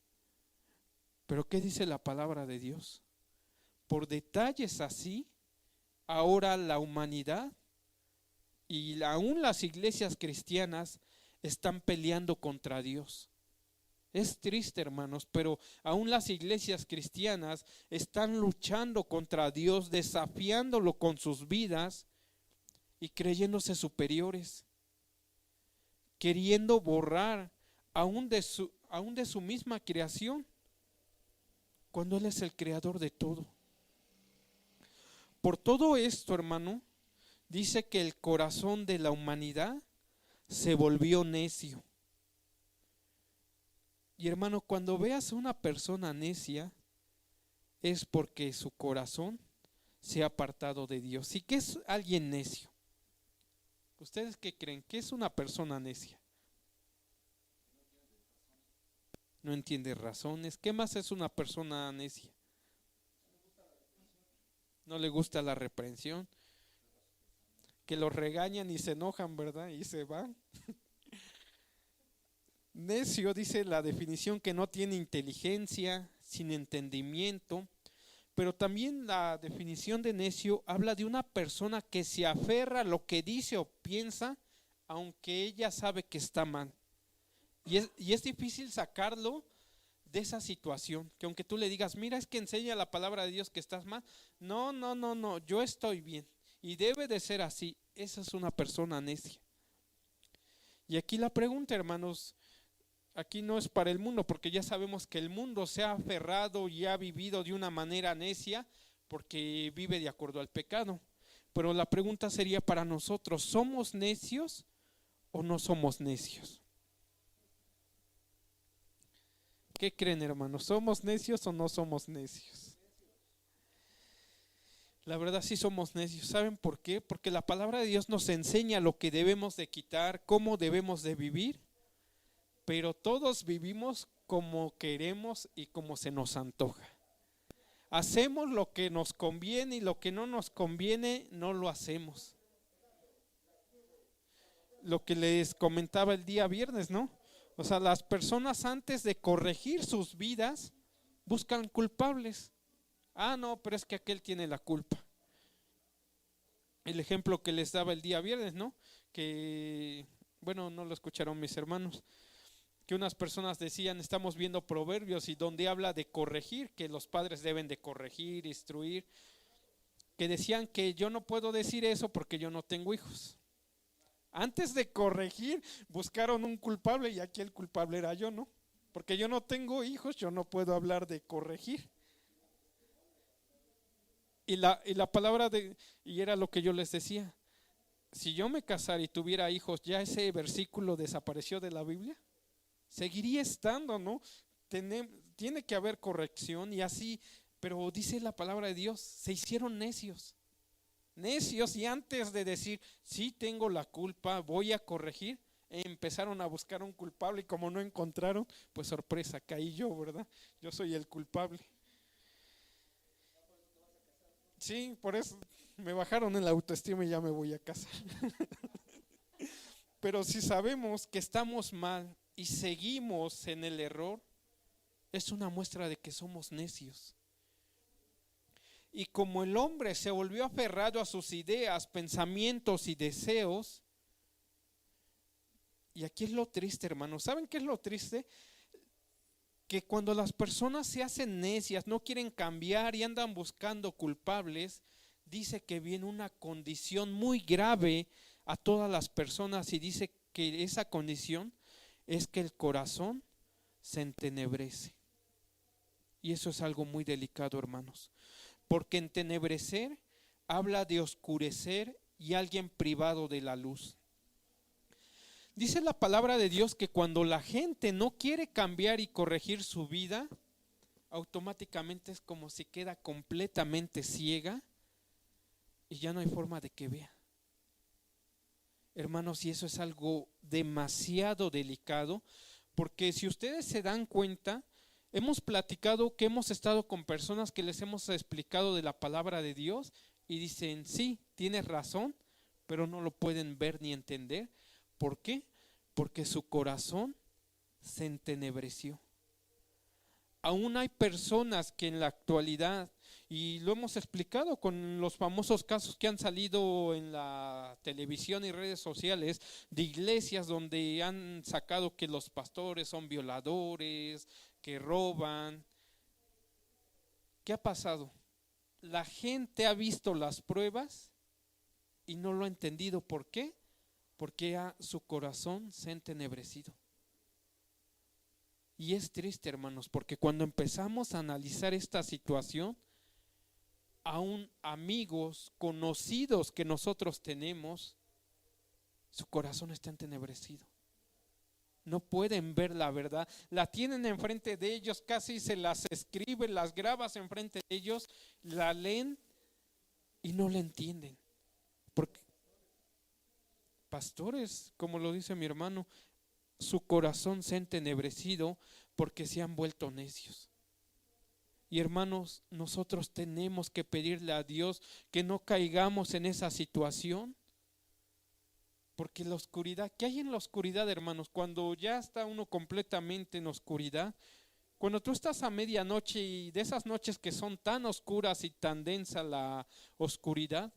Pero ¿qué dice la palabra de Dios? Por detalles así, ahora la humanidad y aún las iglesias cristianas están peleando contra Dios. Es triste, hermanos, pero aún las iglesias cristianas están luchando contra Dios, desafiándolo con sus vidas y creyéndose superiores, queriendo borrar aún de su misma creación, cuando Él es el creador de todo. Por todo esto, hermano, dice que el corazón de la humanidad se volvió necio. Y hermano, cuando veas a una persona necia, es porque su corazón se ha apartado de Dios. ¿Y qué es alguien necio? ¿Ustedes qué creen? ¿Qué es una persona necia? No entiende razones. ¿Qué más es una persona necia? No le gusta la reprensión. Que los regañan y se enojan, ¿verdad? Y se van. Necio dice la definición que no tiene inteligencia, sin entendimiento, pero también la definición de necio habla de una persona que se aferra a lo que dice o piensa, aunque ella sabe que está mal. Y es difícil sacarlo de esa situación, que aunque tú le digas, mira, es que enseña la palabra de Dios que estás mal. No, yo estoy bien. Y debe de ser así. Esa es una persona necia. Y aquí la pregunta, hermanos, aquí no es para el mundo, porque ya sabemos que el mundo se ha aferrado y ha vivido de una manera necia, porque vive de acuerdo al pecado. Pero la pregunta sería para nosotros, ¿somos necios o no somos necios? ¿Qué creen, hermanos? ¿Somos necios o no somos necios? La verdad sí somos necios. ¿Saben por qué? Porque la palabra de Dios nos enseña lo que debemos de quitar, cómo debemos de vivir, pero todos vivimos como queremos y como se nos antoja. Hacemos lo que nos conviene y lo que no nos conviene no lo hacemos. Lo que les comentaba el día viernes, ¿no? O sea, las personas antes de corregir sus vidas buscan culpables. Ah, no, pero es que aquel tiene la culpa. El ejemplo que les daba el día viernes, ¿no? Que, bueno, no lo escucharon mis hermanos, que unas personas decían, estamos viendo Proverbios y donde habla de corregir, que los padres deben de corregir, instruir, que decían que yo no puedo decir eso porque yo no tengo hijos. Antes de corregir, buscaron un culpable y aquí el culpable era yo, ¿no? Porque yo no tengo hijos, yo no puedo hablar de corregir. Y la palabra y era lo que yo les decía, si yo me casara y tuviera hijos, ¿ya ese versículo desapareció de la Biblia? Seguiría estando, ¿no? Tiene que haber corrección y así, pero dice la palabra de Dios, se hicieron necios. Necios, y antes de decir, sí tengo la culpa, voy a corregir, empezaron a buscar un culpable y como no encontraron, pues sorpresa, caí yo, ¿verdad? Yo soy el culpable. Sí, por eso me bajaron en la autoestima y ya me voy a casar. Pero si sabemos que estamos mal y seguimos en el error, es una muestra de que somos necios. Y como el hombre se volvió aferrado a sus ideas, pensamientos y deseos, y aquí es lo triste, hermanos. ¿Saben qué es lo triste? Que cuando las personas se hacen necias, no quieren cambiar y andan buscando culpables, dice que viene una condición muy grave a todas las personas y dice que esa condición es que el corazón se entenebrece. Y eso es algo muy delicado, hermanos. Porque entenebrecer habla de oscurecer y alguien privado de la luz. Dice la palabra de Dios que cuando la gente no quiere cambiar y corregir su vida, automáticamente es como si queda completamente ciega y ya no hay forma de que vea. Hermanos, y eso es algo demasiado delicado, porque si ustedes se dan cuenta, hemos platicado que hemos estado con personas que les hemos explicado de la palabra de Dios y dicen, sí, tienes razón, pero no lo pueden ver ni entender. ¿Por qué? Porque su corazón se entenebreció. Aún hay personas que en la actualidad, y lo hemos explicado con los famosos casos que han salido en la televisión y redes sociales, de iglesias donde han sacado que los pastores son violadores, que roban. ¿Qué ha pasado? La gente ha visto las pruebas y no lo ha entendido. ¿Por qué? Porque su corazón se ha entenebrecido. Y es triste, hermanos, porque cuando empezamos a analizar esta situación, aún amigos, conocidos que nosotros tenemos, su corazón está entenebrecido. No pueden ver la verdad, la tienen enfrente de ellos, casi se las escriben, las grabas enfrente de ellos, la leen y no la entienden. Porque pastores, como lo dice mi hermano, su corazón se ha entenebrecido porque se han vuelto necios. Y hermanos, nosotros tenemos que pedirle a Dios que no caigamos en esa situación, porque la oscuridad, ¿qué hay en la oscuridad, hermanos? Cuando ya está uno completamente en oscuridad, cuando tú estás a medianoche y de esas noches que son tan oscuras y tan densa la oscuridad,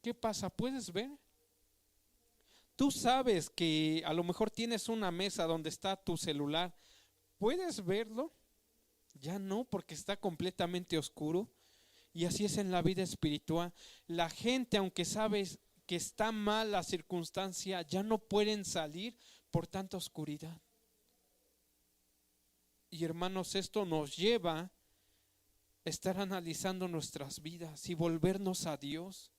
¿qué pasa? ¿Puedes ver? Tú sabes que a lo mejor tienes una mesa donde está tu celular. ¿Puedes verlo? Ya no, porque está completamente oscuro. Y así es en la vida espiritual. La gente, aunque sabes que está mal la circunstancia, ya no pueden salir por tanta oscuridad. Y hermanos, esto nos lleva a estar analizando nuestras vidas y volvernos a Dios.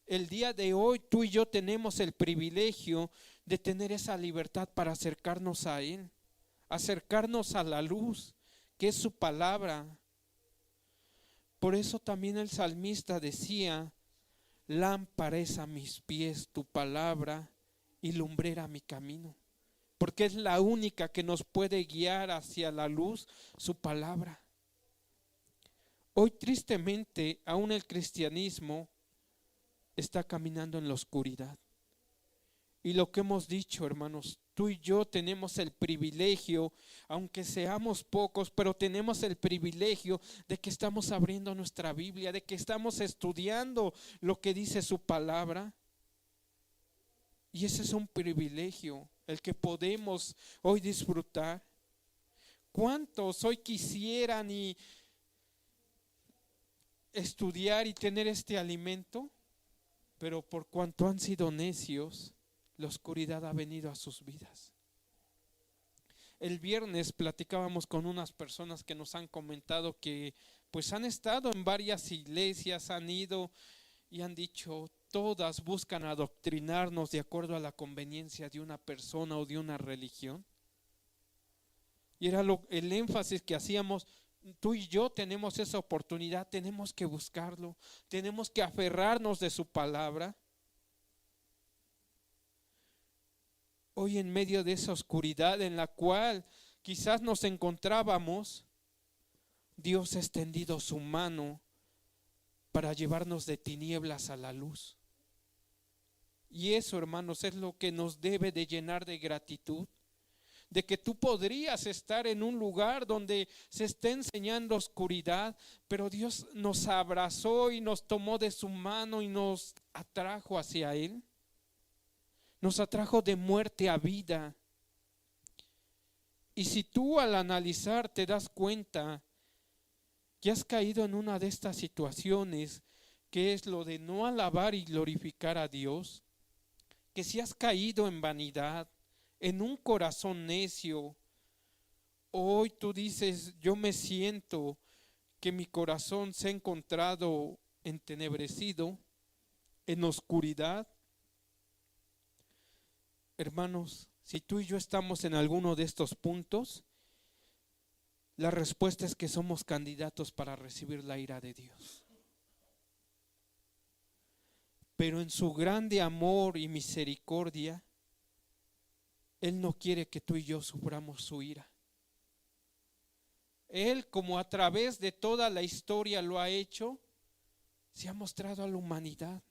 El día de hoy tú y yo tenemos el privilegio de tener esa libertad para acercarnos a Él, acercarnos a la luz, que es su palabra. Por eso también el salmista decía, lámpara es a mis pies tu palabra y lumbrera mi camino, porque es la única que nos puede guiar hacia la luz, su palabra. Hoy tristemente aún el cristianismo está caminando en la oscuridad. Y lo que hemos dicho, hermanos, tú y yo tenemos el privilegio, aunque seamos pocos, pero tenemos el privilegio de que estamos abriendo nuestra Biblia, de que estamos estudiando lo que dice su palabra. Y ese es un privilegio, el que podemos hoy disfrutar. ¿Cuántos hoy quisieran estudiar y tener este alimento? Pero por cuanto han sido necios, la oscuridad ha venido a sus vidas. El viernes platicábamos con unas personas que nos han comentado que pues han estado en varias iglesias, han ido y han dicho, todas buscan adoctrinarnos de acuerdo a la conveniencia de una persona o de una religión. Y era el énfasis que hacíamos. Tú y yo tenemos esa oportunidad, tenemos que buscarlo, tenemos que aferrarnos de su palabra. Hoy en medio de esa oscuridad en la cual quizás nos encontrábamos, Dios ha extendido su mano para llevarnos de tinieblas a la luz. Y eso, hermanos, es lo que nos debe de llenar de gratitud. De que tú podrías estar en un lugar donde se esté enseñando oscuridad, pero Dios nos abrazó y nos tomó de su mano y nos atrajo hacia Él. Nos atrajo de muerte a vida. Y si tú al analizar te das cuenta que has caído en una de estas situaciones, que es lo de no alabar y glorificar a Dios, que si has caído en vanidad, en un corazón necio, hoy tú dices, yo me siento que mi corazón se ha encontrado entenebrecido, en oscuridad. hermanos, si tú y yo estamos en alguno de estos puntos, la respuesta es que somos candidatos para recibir la ira de Dios. Pero en su grande amor y misericordia, Él no quiere que tú y yo suframos su ira. Él, como a través de toda la historia lo ha hecho, se ha mostrado a la humanidad.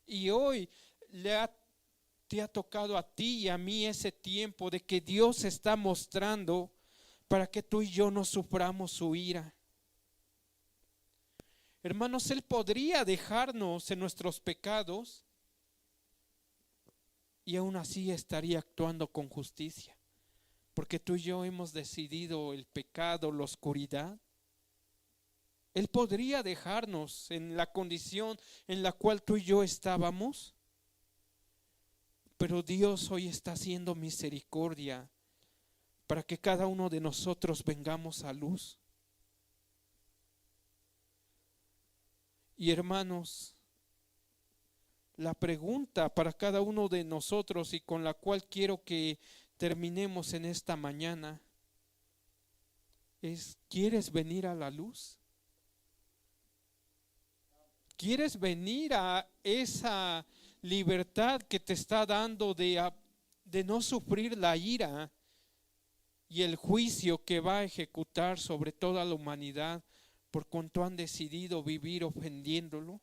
Y hoy te ha tocado a ti y a mí ese tiempo de que Dios se está mostrando para que tú y yo no suframos su ira. Hermanos, Él podría dejarnos en nuestros pecados y aún así estaría actuando con justicia, porque tú y yo hemos decidido el pecado, la oscuridad. Él podría dejarnos en la condición en la cual tú y yo estábamos, pero Dios hoy está haciendo misericordia para que cada uno de nosotros vengamos a luz. Y hermanos, la pregunta para cada uno de nosotros y con la cual quiero que terminemos en esta mañana es: ¿quieres venir a la luz? ¿Quieres venir a esa libertad que te está dando de no sufrir la ira y el juicio que va a ejecutar sobre toda la humanidad por cuanto han decidido vivir ofendiéndolo?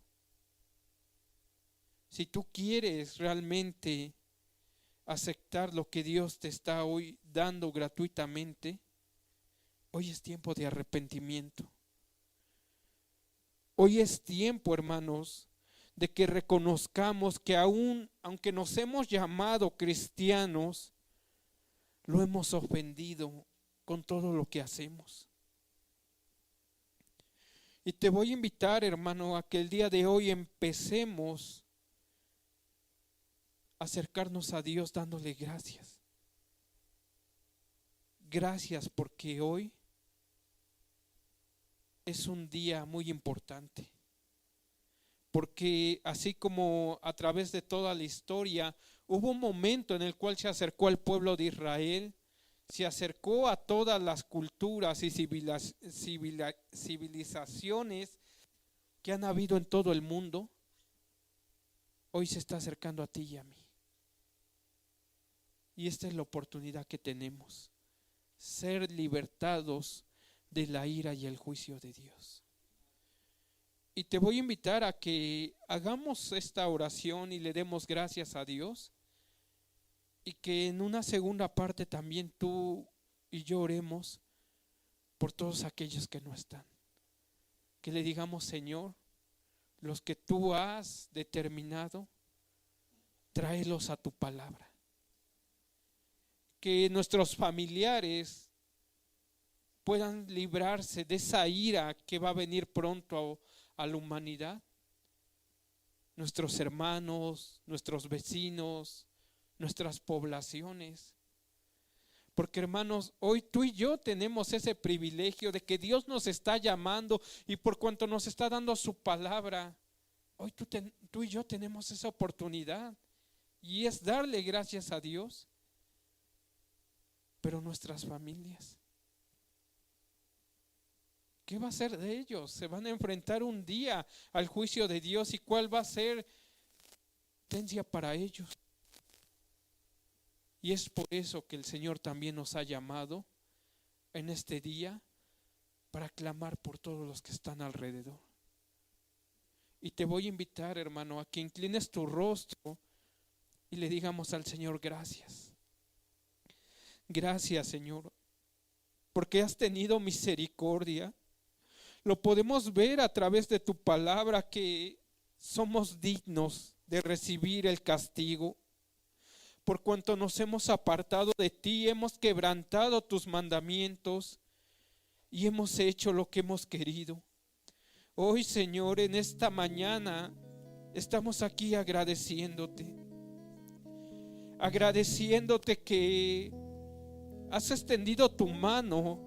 Si tú quieres realmente aceptar lo que Dios te está hoy dando gratuitamente, hoy es tiempo de arrepentimiento. Hoy es tiempo, hermanos, de que reconozcamos que aunque nos hemos llamado cristianos, lo hemos ofendido con todo lo que hacemos. Y te voy a invitar, hermano, a que el día de hoy empecemos a acercarnos a Dios dándole gracias. Gracias porque hoy es un día muy importante. Porque así como a través de toda la historia hubo un momento en el cual se acercó al pueblo de Israel, se acercó a todas las culturas y civilizaciones que han habido en todo el mundo, hoy se está acercando a ti y a mí. Y esta es la oportunidad que tenemos, ser libertados de la ira y el juicio de Dios. Y te voy a invitar a que hagamos esta oración y le demos gracias a Dios, y que en una segunda parte también tú y yo oremos por todos aquellos que no están. Que le digamos: Señor, los que tú has determinado, tráelos a tu palabra. Que nuestros familiares puedan librarse de esa ira que va a venir pronto a la humanidad. Nuestros hermanos, nuestros vecinos, nuestras poblaciones. Porque, hermanos, hoy tú y yo tenemos ese privilegio de que Dios nos está llamando, y por cuanto nos está dando su palabra, hoy tú y yo tenemos esa oportunidad, y es darle gracias a Dios. Pero nuestras familias, ¿qué va a ser de ellos? Se van a enfrentar un día al juicio de Dios, y ¿cuál va a ser la sentencia para ellos? Y es por eso que el Señor también nos ha llamado en este día para clamar por todos los que están alrededor. Y te voy a invitar, hermano, a que inclines tu rostro y le digamos al Señor: gracias. Gracias, Señor, porque has tenido misericordia. Lo podemos ver a través de tu palabra, que somos dignos de recibir el castigo. Por cuanto nos hemos apartado de ti, hemos quebrantado tus mandamientos y hemos hecho lo que hemos querido. Hoy, Señor, en esta mañana estamos aquí agradeciéndote que has extendido tu mano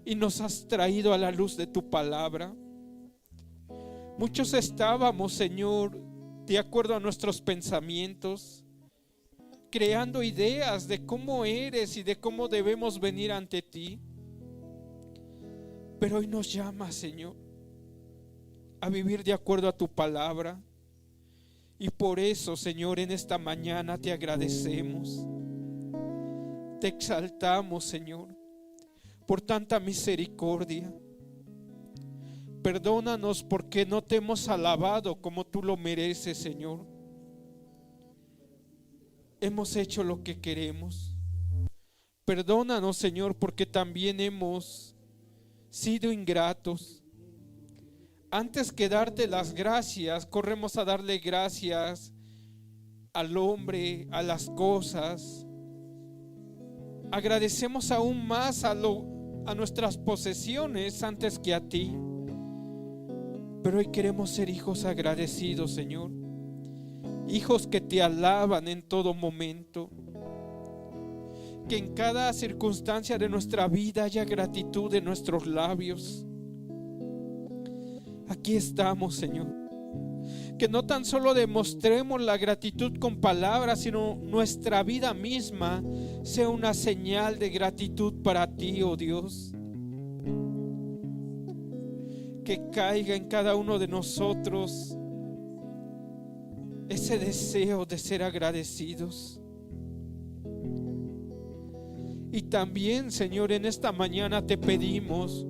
y nos has traído a la luz de tu palabra. Muchos estábamos, Señor, de acuerdo a nuestros pensamientos, creando ideas de cómo eres y de cómo debemos venir ante ti. Pero hoy nos llama, Señor, a vivir de acuerdo a tu palabra. Y por eso, Señor, en esta mañana te agradecemos. Te exaltamos, Señor, por tanta misericordia. Perdónanos porque no te hemos alabado como tú lo mereces, Señor. Hemos hecho lo que queremos. Perdónanos, Señor, porque también hemos sido ingratos. Antes que darte las gracias, corremos a darle gracias al hombre, a las cosas. Agradecemos aún más a nuestras posesiones antes que a ti. Pero hoy queremos ser hijos agradecidos, Señor. Hijos que te alaban en todo momento. Que en cada circunstancia de nuestra vida haya gratitud en nuestros labios. Aquí estamos, Señor. Que no tan solo demostremos la gratitud con palabras, sino nuestra vida misma sea una señal de gratitud para ti, oh Dios. Que caiga en cada uno de nosotros ese deseo de ser agradecidos. Y también, Señor, en esta mañana te pedimos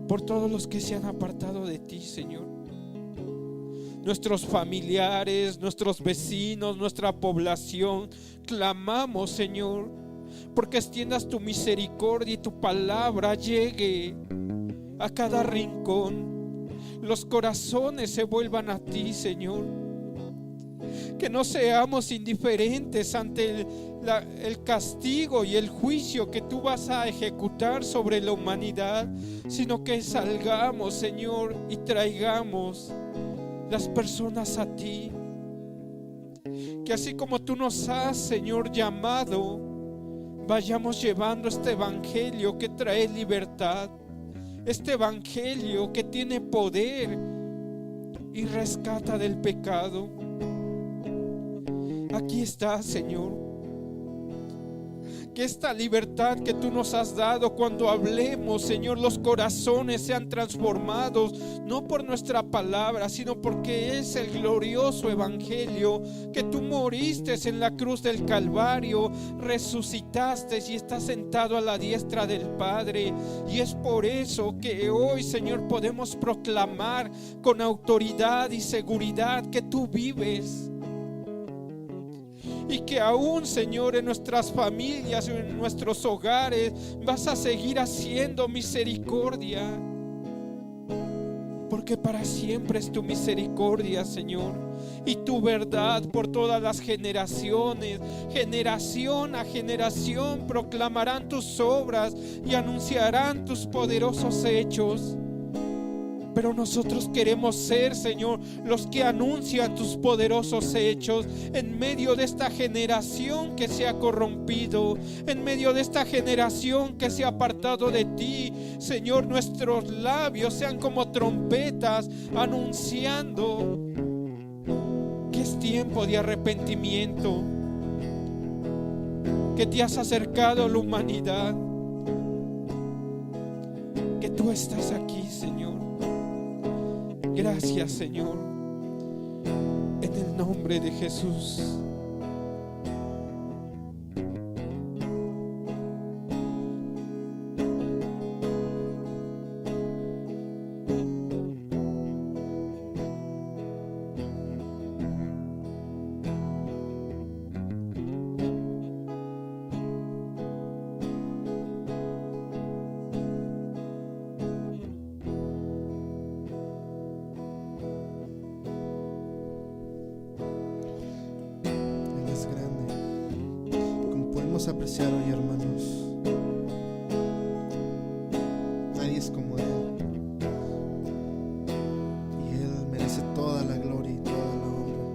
por todos los que se han apartado de ti, Señor. Nuestros familiares, nuestros vecinos, nuestra población. Clamamos, Señor, porque extiendas tu misericordia y tu palabra llegue a cada rincón. Los corazones se vuelvan a ti, Señor. Que no seamos indiferentes ante el castigo y el juicio que tú vas a ejecutar sobre la humanidad, sino que salgamos, Señor, y traigamos las personas a ti. Que así como tú nos has, Señor, llamado, vayamos llevando este evangelio que trae libertad, este evangelio que tiene poder y rescata del pecado. Aquí está, Señor. Que esta libertad que tú nos has dado cuando hablemos, Señor, los corazones sean transformados, no por nuestra palabra, sino porque es el glorioso evangelio que tú moriste en la cruz del Calvario, resucitaste y estás sentado a la diestra del Padre. Y es por eso que hoy, Señor, podemos proclamar con autoridad y seguridad que tú vives. Y que aún, Señor, en nuestras familias, en nuestros hogares, vas a seguir haciendo misericordia. Porque para siempre es tu misericordia, Señor. Y tu verdad por todas las generaciones. Generación a generación proclamarán tus obras y anunciarán tus poderosos hechos. Pero nosotros queremos ser, Señor, los que anuncian tus poderosos hechos en medio de esta generación que se ha corrompido, en medio de esta generación que se ha apartado de ti. Señor, nuestros labios sean como trompetas anunciando que es tiempo de arrepentimiento, que te has acercado a la humanidad, que tú estás aquí, Señor. Gracias, Señor, en el nombre de Jesús. Apreciar hoy, hermanos, nadie es como Él, y Él merece toda la gloria y toda la honra.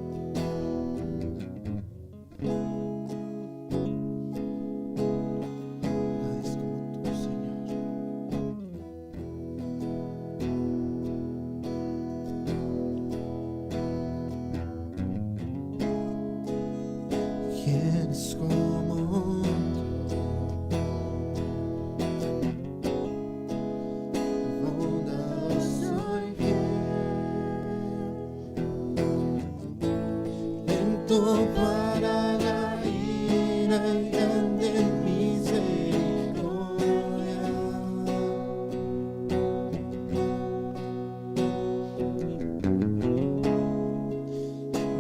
Nadie es como tú, Señor. ¿Quién es lento para la ira y grande en misericordia.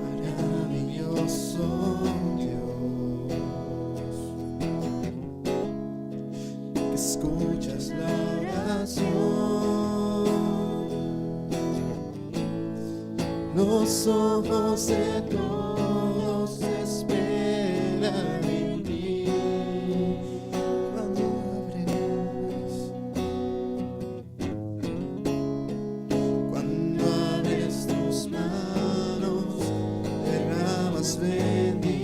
Maravilloso Dios, que escuchas la oración. Los ojos de todos esperan en ti. Cuando abres tus manos, derramas bendición.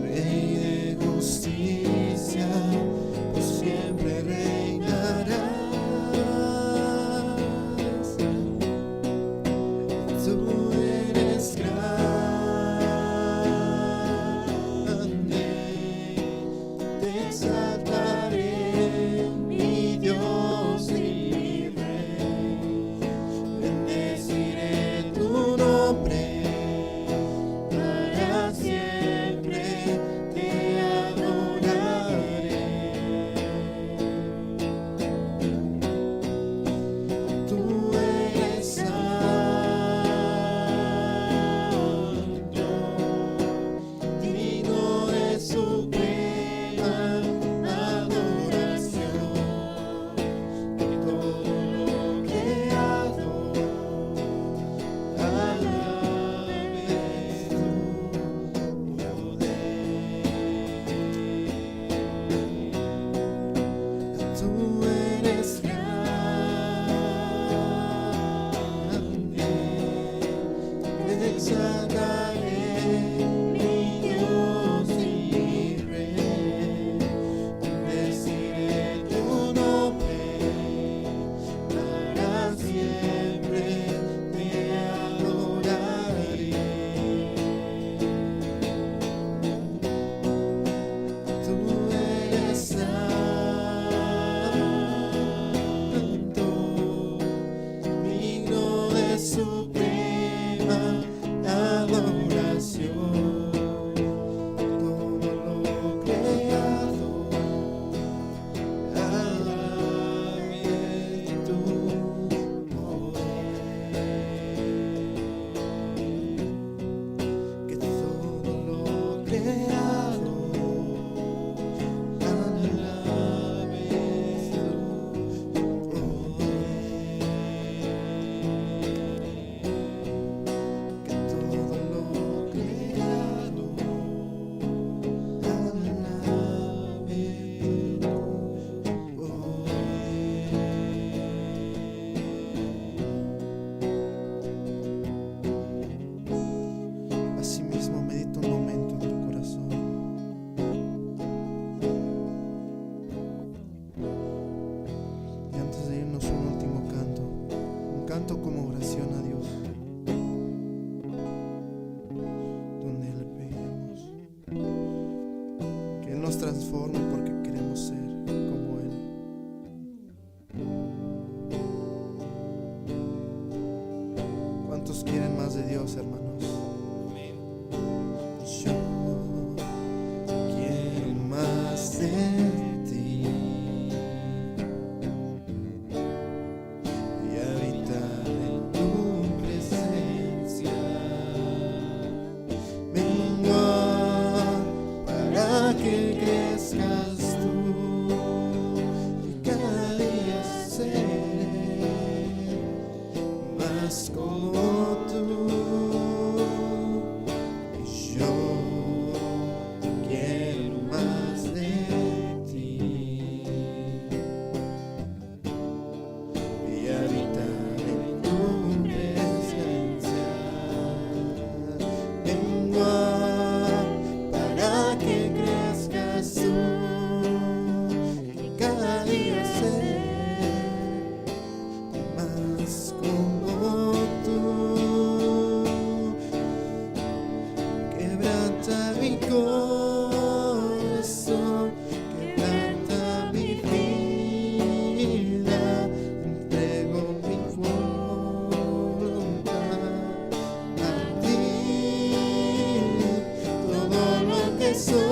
Rey de justicia, por siempre reinarás. Tú eres grande, te exaltaré, mi Dios y mi Rey. Bendeciré tu nombre, para siempre te adoraré. Tú eres santo, digno de suprema adoración. Todo lo creado alabes tu poder. Tú eres grande, te exaltaré, mi Dios y mi Rey. Bendeciré tu nombre, para siempre te adoraré. Tú eres santo, digno de suprema adoración. Todo lo creado alabe tu poder. Que todo lo creado alabe tu poder. Que todo lo creado alabe tu poder. Asimismo, medita un momento en tu corazón. Y antes de irnos, un último canto, un canto como oración a Dios, donde le pedimos que Él nos transforme porque queremos ser como Él. ¿Cuántos quieren más de Dios, hermanos? Yo quiero más de ti y habitar en tu presencia. Vengo para que crezcas tú y cada día seré más como tú. soy.